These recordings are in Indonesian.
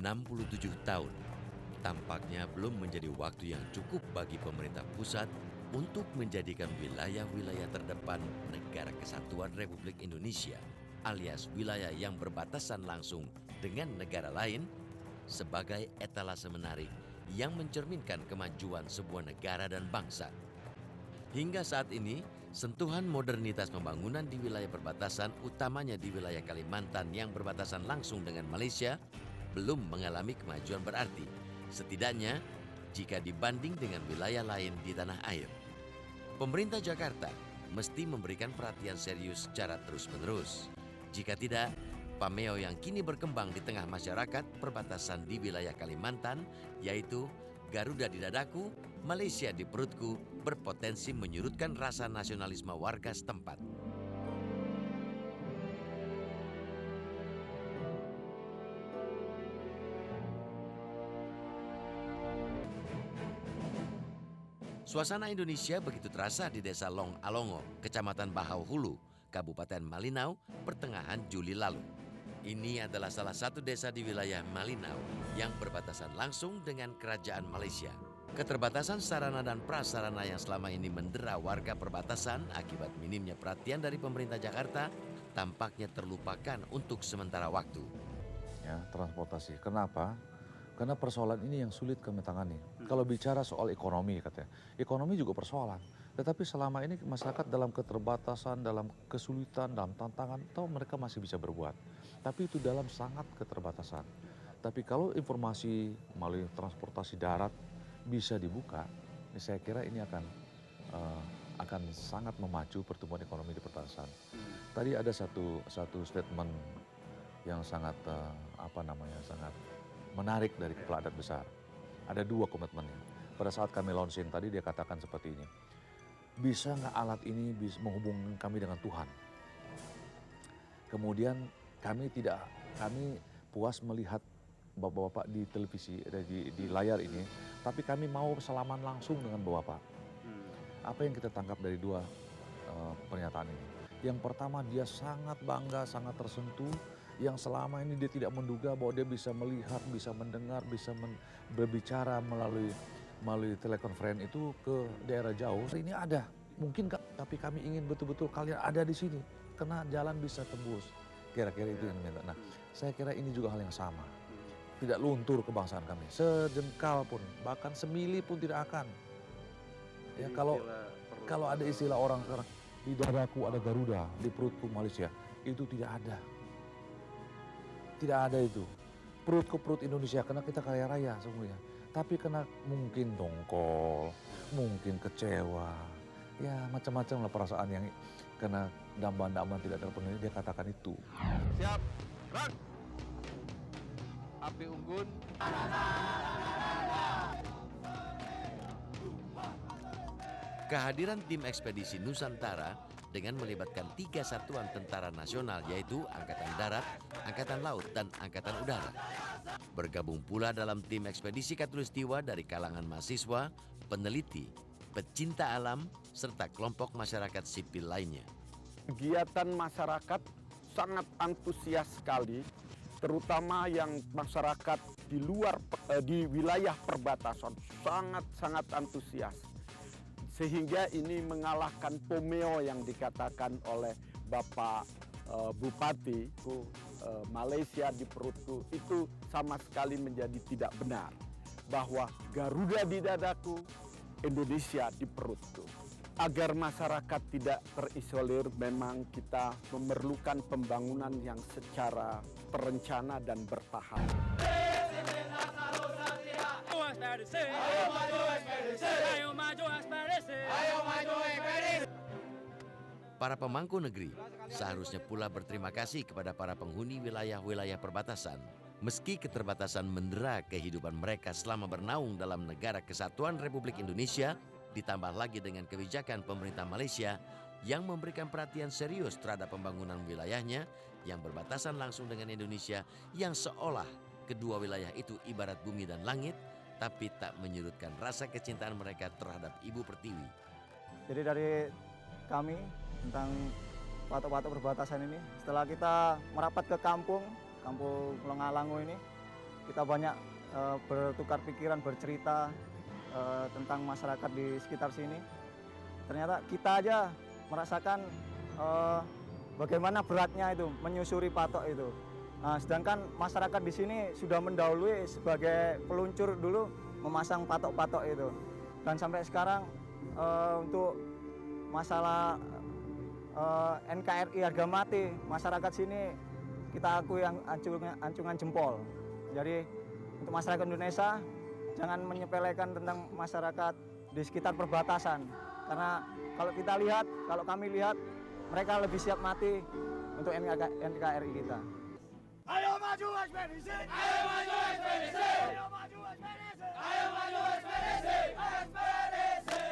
67 tahun. Tampaknya belum menjadi waktu yang cukup bagi pemerintah pusat untuk menjadikan wilayah-wilayah terdepan Negara Kesatuan Republik Indonesia alias wilayah yang berbatasan langsung dengan negara lain sebagai etalase menarik yang mencerminkan kemajuan sebuah negara dan bangsa. Hingga saat ini, sentuhan modernitas pembangunan di wilayah perbatasan, utamanya di wilayah Kalimantan yang berbatasan langsung dengan Malaysia, belum mengalami kemajuan berarti. Setidaknya, jika dibanding dengan wilayah lain di tanah air. Pemerintah Jakarta mesti memberikan perhatian serius secara terus-menerus. Jika tidak, pameo yang kini berkembang di tengah masyarakat perbatasan di wilayah Kalimantan, yaitu Garuda di dadaku, Malaysia di perutku, berpotensi menyurutkan rasa nasionalisme warga setempat. Suasana Indonesia begitu terasa di Desa Long Alongo, Kecamatan Bahau Hulu, Kabupaten Malinau, pertengahan Juli lalu. Ini adalah salah satu desa di wilayah Malinau yang berbatasan langsung dengan Kerajaan Malaysia. Keterbatasan sarana dan prasarana yang selama ini mendera warga perbatasan akibat minimnya perhatian dari pemerintah Jakarta tampaknya terlupakan untuk sementara waktu. Ya, transportasi. Kenapa? Karena persoalan ini yang sulit kami tangani. Kalau bicara soal ekonomi katanya, ekonomi juga persoalan. Tetapi selama ini masyarakat dalam keterbatasan, dalam kesulitan, dalam tantangan, tahu mereka masih bisa berbuat. Tapi itu dalam sangat keterbatasan. Tapi kalau informasi melalui transportasi darat bisa dibuka, saya kira ini akan sangat memacu pertumbuhan ekonomi di perbatasan. Tadi ada satu statement yang sangat sangat menarik dari Kepala Adat Besar. Ada dua komitmennya. Pada saat kami launching tadi dia katakan seperti ini. Bisa nggak alat ini bisa menghubungkan kami dengan Tuhan? Kemudian kami puas melihat bapak-bapak di televisi, di layar ini, tapi kami mau salaman langsung dengan bapak. Apa yang kita tangkap dari dua pernyataan ini? Yang pertama, dia sangat bangga, sangat tersentuh, yang selama ini dia tidak menduga bahwa dia bisa melihat, bisa mendengar, bisa berbicara melalui telekonferensi itu ke daerah jauh. Ini ada, mungkin tapi kami ingin betul-betul kalian ada di sini, karena jalan bisa tembus. Kira-kira itu yang minta. Nah, saya kira ini juga hal yang sama. Tidak luntur kebangsaan kami, sejengkal pun, bahkan semili pun tidak akan. Ya, kalau ada istilah orang sekarang, di dadaku ada Garuda, di perutku Malaysia, itu tidak ada. Tidak ada itu. Perut ke perut Indonesia, karena kita kaya raya semuanya. Tapi kena mungkin dongkol, mungkin kecewa. Ya macam-macam lah perasaan yang kena dambaan-dambaan tidak terpenuhi, dia katakan itu. Siap, gerak. Api unggun. Kehadiran tim ekspedisi Nusantara dengan melibatkan 3 satuan tentara nasional yaitu Angkatan Darat, Angkatan Laut, dan Angkatan Udara. Bergabung pula dalam tim ekspedisi Katulistiwa dari kalangan mahasiswa, peneliti, pecinta alam, serta kelompok masyarakat sipil lainnya. Kegiatan masyarakat sangat antusias sekali, terutama yang masyarakat di wilayah perbatasan sangat antusias. Sehingga ini mengalahkan pomeo yang dikatakan oleh Bapak Bupati, Malaysia di perutku, itu sama sekali menjadi tidak benar. Bahwa Garuda di dadaku, Indonesia di perutku. Agar masyarakat tidak terisolir, memang kita memerlukan pembangunan yang secara terencana dan bertahap. Para pemangku negeri seharusnya pula berterima kasih kepada para penghuni wilayah-wilayah perbatasan. Meski keterbatasan mendera kehidupan mereka selama bernaung dalam Negara Kesatuan Republik Indonesia, ditambah lagi dengan kebijakan pemerintah Malaysia yang memberikan perhatian serius terhadap pembangunan wilayahnya yang berbatasan langsung dengan Indonesia, yang seolah kedua wilayah itu ibarat bumi dan langit, tapi tak menyurutkan rasa kecintaan mereka terhadap Ibu Pertiwi. Jadi dari kami tentang patok-patok perbatasan ini, setelah kita merapat ke kampung Long Alango ini, kita banyak bertukar pikiran, bercerita tentang masyarakat di sekitar sini. Ternyata kita aja merasakan bagaimana beratnya itu menyusuri patok itu. Nah, sedangkan masyarakat di sini sudah mendahului sebagai peluncur dulu memasang patok-patok itu. Dan sampai sekarang untuk masalah NKRI harga mati, masyarakat sini kita akui yang ancungan jempol. Jadi untuk masyarakat Indonesia jangan menyepelekan tentang masyarakat di sekitar perbatasan. Karena kalau kita lihat, kalau kami lihat, mereka lebih siap mati untuk NKRI kita. Ayo maju ekspedisi! Ayo maju ekspedisi! Ayo maju ekspedisi! Ayo maju ekspedisi! Ekspedisi!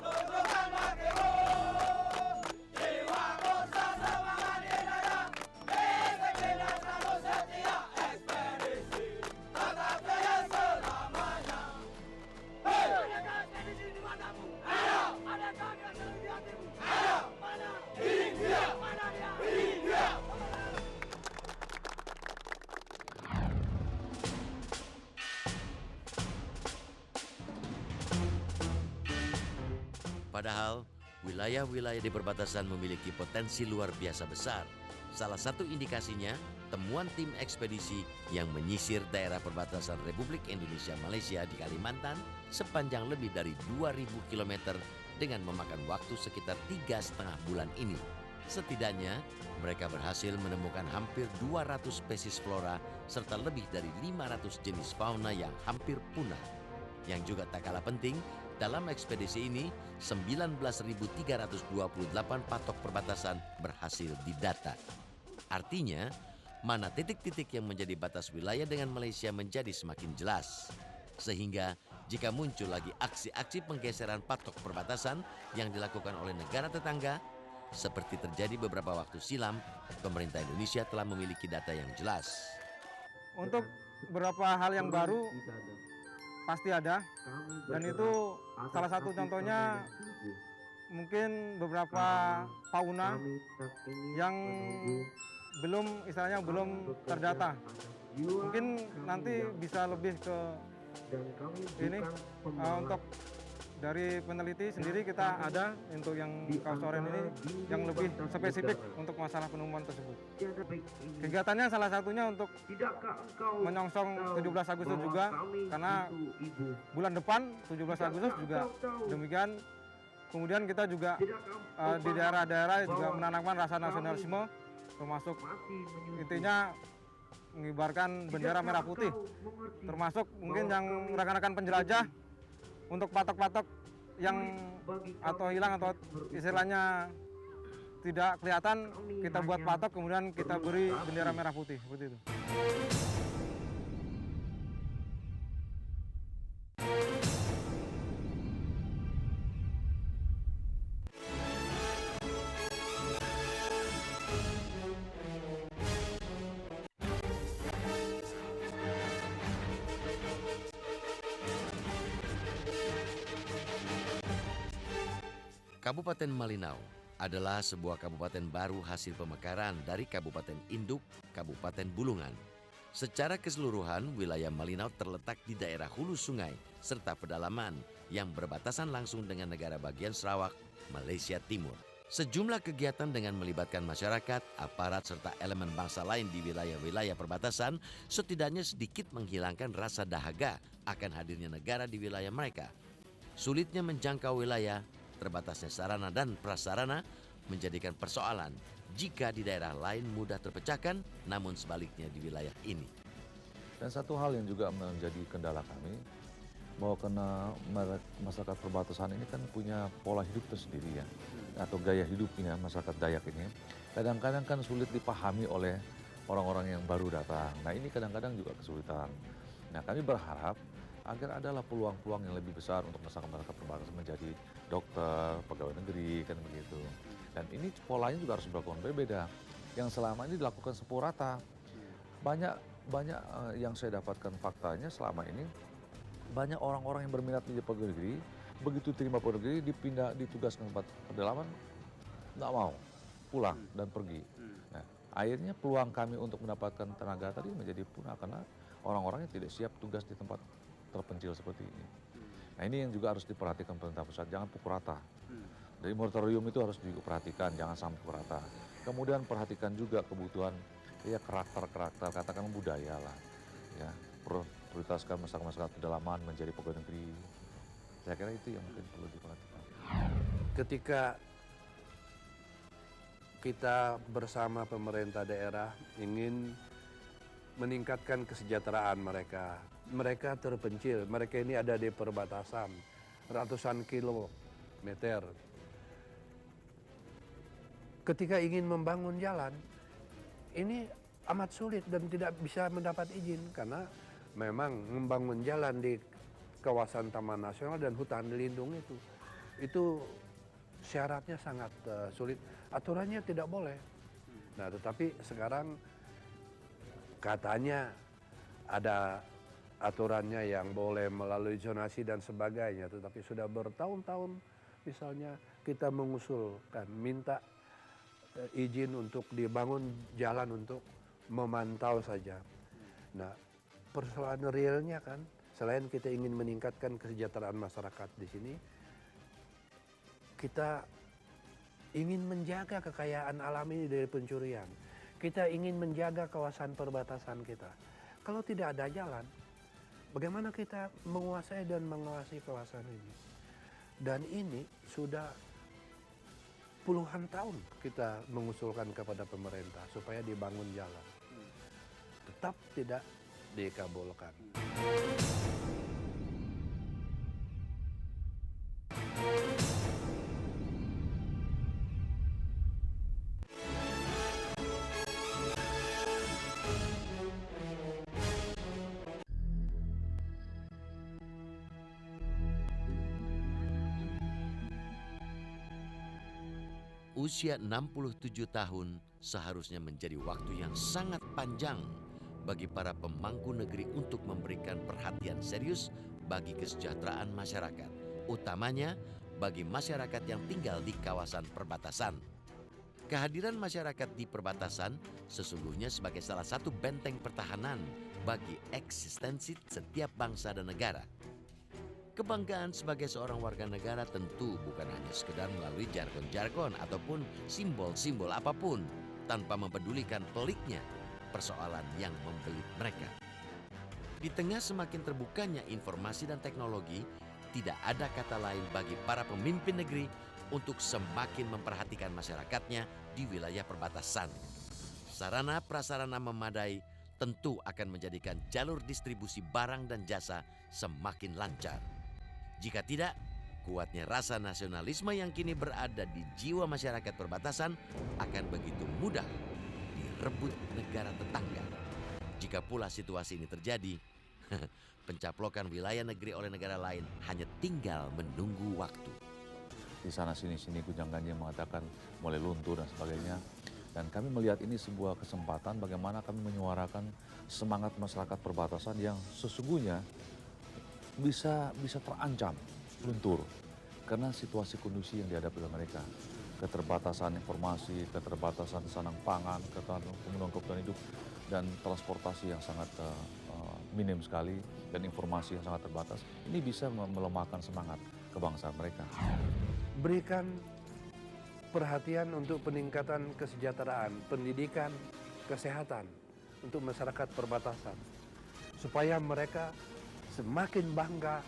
Tunjukkan bakimu! Jiwa kosa semangat di dada! Disiplin selalu setia! Ekspedisi! Tetap jaya selamanya! Hei! Adakah ekspedisi di matamu? Ada! Adakah gagasan di hatimu? Ada! Mana? Ini dia! Mana dia? Ini dia! Padahal, wilayah-wilayah di perbatasan memiliki potensi luar biasa besar. Salah satu indikasinya, temuan tim ekspedisi yang menyisir daerah perbatasan Republik Indonesia Malaysia di Kalimantan sepanjang lebih dari 2.000 km dengan memakan waktu sekitar 3,5 bulan ini. Setidaknya, mereka berhasil menemukan hampir 200 spesies flora serta lebih dari 500 jenis fauna yang hampir punah. Yang juga tak kalah penting, dalam ekspedisi ini, 19.328 patok perbatasan berhasil didata. Artinya, mana titik-titik yang menjadi batas wilayah dengan Malaysia menjadi semakin jelas. Sehingga, jika muncul lagi aksi-aksi penggeseran patok perbatasan yang dilakukan oleh negara tetangga, seperti terjadi beberapa waktu silam, pemerintah Indonesia telah memiliki data yang jelas. Untuk beberapa hal yang baru pasti ada, dan itu salah satu contohnya mungkin beberapa fauna yang belum terdata. Mungkin nanti bisa lebih ke ini untuk dari peneliti sendiri kita ada untuk yang Kausoren ini yang lebih spesifik untuk masalah penemuan tersebut. Kegiatannya salah satunya untuk menyongsong 17 Agustus juga, karena bulan depan 17 Agustus juga demikian. Kemudian kita juga di daerah-daerah juga menanamkan rasa nasionalisme, termasuk intinya mengibarkan bendera merah putih, termasuk mungkin yang rekan-rekan penjelajah untuk patok-patok yang atau hilang atau istilahnya tidak kelihatan, kita buat patok kemudian kita beri bendera merah putih seperti itu. Kabupaten Malinau adalah sebuah kabupaten baru hasil pemekaran dari Kabupaten Induk, Kabupaten Bulungan. Secara keseluruhan, wilayah Malinau terletak di daerah hulu sungai serta pedalaman yang berbatasan langsung dengan negara bagian Sarawak, Malaysia Timur. Sejumlah kegiatan dengan melibatkan masyarakat, aparat, serta elemen bangsa lain di wilayah-wilayah perbatasan setidaknya sedikit menghilangkan rasa dahaga akan hadirnya negara di wilayah mereka. Sulitnya menjangkau wilayah, terbatasnya sarana dan prasarana menjadikan persoalan jika di daerah lain mudah terpecahkan, namun sebaliknya di wilayah ini. Dan satu hal yang juga menjadi kendala kami, bahwa karena masyarakat perbatasan ini kan punya pola hidup tersendiri ya, atau gaya hidupnya masyarakat Dayak ini, kadang-kadang kan sulit dipahami oleh orang-orang yang baru datang. Nah ini kadang-kadang juga kesulitan. Nah kami berharap agar adalah peluang-peluang yang lebih besar untuk masyarakat perbatasan menjadi dokter, pegawai negeri, kan begitu. Dan ini polanya juga harus berlakukan berbeda. Yang selama ini dilakukan sepuluh rata. Banyak yang saya dapatkan faktanya selama ini, banyak orang-orang yang berminat menjadi pegawai negeri, begitu terima pegawai negeri, ditugaskan ke tempat pedalaman, nggak mau pulang dan pergi. Nah, Akhirnya peluang kami untuk mendapatkan tenaga tadi menjadi punah karena orang-orangnya tidak siap tugas di tempat terpencil seperti ini. Nah ini yang juga harus diperhatikan pemerintah pusat, jangan pukul rata. Dari moratorium itu harus diperhatikan, jangan sampai pukul rata. Kemudian perhatikan juga kebutuhan ya karakter-karakter, katakan budaya lah. Ya, prioritaskan masyarakat pedalaman menjadi pegawai negeri. Saya kira itu yang mungkin perlu diperhatikan. Ketika kita bersama pemerintah daerah ingin meningkatkan kesejahteraan mereka. Mereka terpencil, mereka ini ada di perbatasan, ratusan kilometer. Ketika ingin membangun jalan, ini amat sulit dan tidak bisa mendapat izin karena memang membangun jalan di kawasan Taman Nasional dan hutan lindung itu syaratnya sangat sulit, aturannya tidak boleh. Nah, tetapi sekarang katanya ada aturannya yang boleh melalui zonasi dan sebagainya, tetapi sudah bertahun-tahun misalnya kita mengusulkan minta izin untuk dibangun jalan untuk memantau saja. Nah, persoalan realnya kan, selain kita ingin meningkatkan kesejahteraan masyarakat di sini, kita ingin menjaga kekayaan alam ini dari pencurian. Kita ingin menjaga kawasan perbatasan kita. Kalau tidak ada jalan, bagaimana kita menguasai dan mengawasi kawasan ini? Dan ini sudah puluhan tahun kita mengusulkan kepada pemerintah supaya dibangun jalan. Tetap tidak dikabulkan. Usia 67 tahun seharusnya menjadi waktu yang sangat panjang bagi para pemangku negeri untuk memberikan perhatian serius bagi kesejahteraan masyarakat, utamanya bagi masyarakat yang tinggal di kawasan perbatasan. Kehadiran masyarakat di perbatasan sesungguhnya sebagai salah satu benteng pertahanan bagi eksistensi setiap bangsa dan negara. Kebanggaan sebagai seorang warga negara tentu bukan hanya sekedar melalui jargon-jargon ataupun simbol-simbol apapun tanpa mempedulikan peliknya persoalan yang membelit mereka. Di tengah semakin terbukanya informasi dan teknologi, tidak ada kata lain bagi para pemimpin negeri untuk semakin memperhatikan masyarakatnya di wilayah perbatasan. Sarana prasarana memadai tentu akan menjadikan jalur distribusi barang dan jasa semakin lancar. Jika tidak, kuatnya rasa nasionalisme yang kini berada di jiwa masyarakat perbatasan akan begitu mudah direbut negara tetangga. Jika pula situasi ini terjadi, pencaplokan wilayah negeri oleh negara lain hanya tinggal menunggu waktu. Di sana sini gunjang-ganjing mengatakan mulai luntur dan sebagainya. Dan kami melihat ini sebuah kesempatan bagaimana kami menyuarakan semangat masyarakat perbatasan yang sesungguhnya bisa terancam luntur karena situasi kondisi yang dihadapi oleh mereka, keterbatasan informasi, keterbatasan sandang pangan, kebutuhan hidup dan transportasi yang sangat minim sekali dan informasi yang sangat terbatas. Ini bisa melemahkan semangat kebangsaan mereka. Berikan perhatian untuk peningkatan kesejahteraan, pendidikan, kesehatan untuk masyarakat perbatasan supaya mereka semakin bangga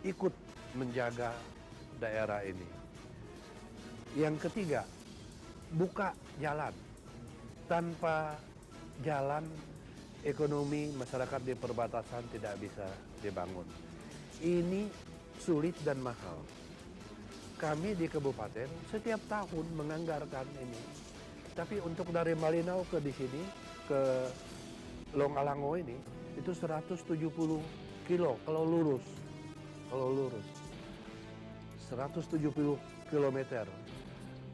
ikut menjaga daerah ini. Yang ketiga, buka jalan. Tanpa jalan, ekonomi masyarakat di perbatasan tidak bisa dibangun. Ini sulit dan mahal. Kami di kabupaten setiap tahun menganggarkan ini. Tapi untuk dari Malinau ke di sini, ke Longalango ini, itu 170 kilo kalau lurus 170 kilometer.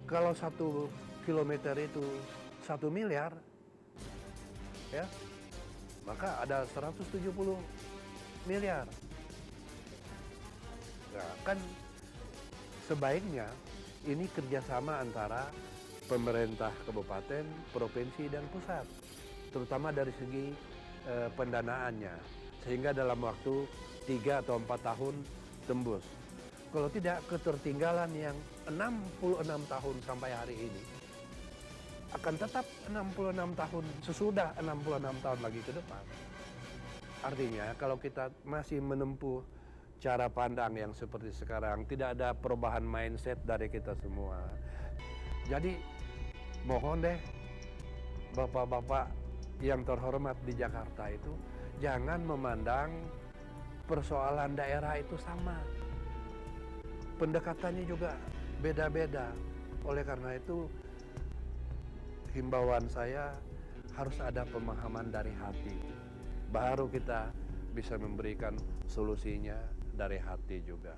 Kalau 1 kilometer itu 1 miliar, ya, maka ada 170 miliar. Nah, kan sebaiknya ini kerjasama antara pemerintah kabupaten, provinsi, dan pusat, terutama dari segi pendanaannya, sehingga dalam waktu 3 atau 4 tahun tembus. Kalau tidak, ketertinggalan yang 66 tahun sampai hari ini akan tetap 66 tahun sesudah 66 tahun lagi ke depan. Artinya kalau kita masih menempuh cara pandang yang seperti sekarang, tidak ada perubahan mindset dari kita semua. Jadi mohon deh bapak-bapak yang terhormat di Jakarta itu jangan memandang persoalan daerah itu sama. Pendekatannya juga beda-beda. Oleh karena itu himbauan saya harus ada pemahaman dari hati. Baru kita bisa memberikan solusinya dari hati juga.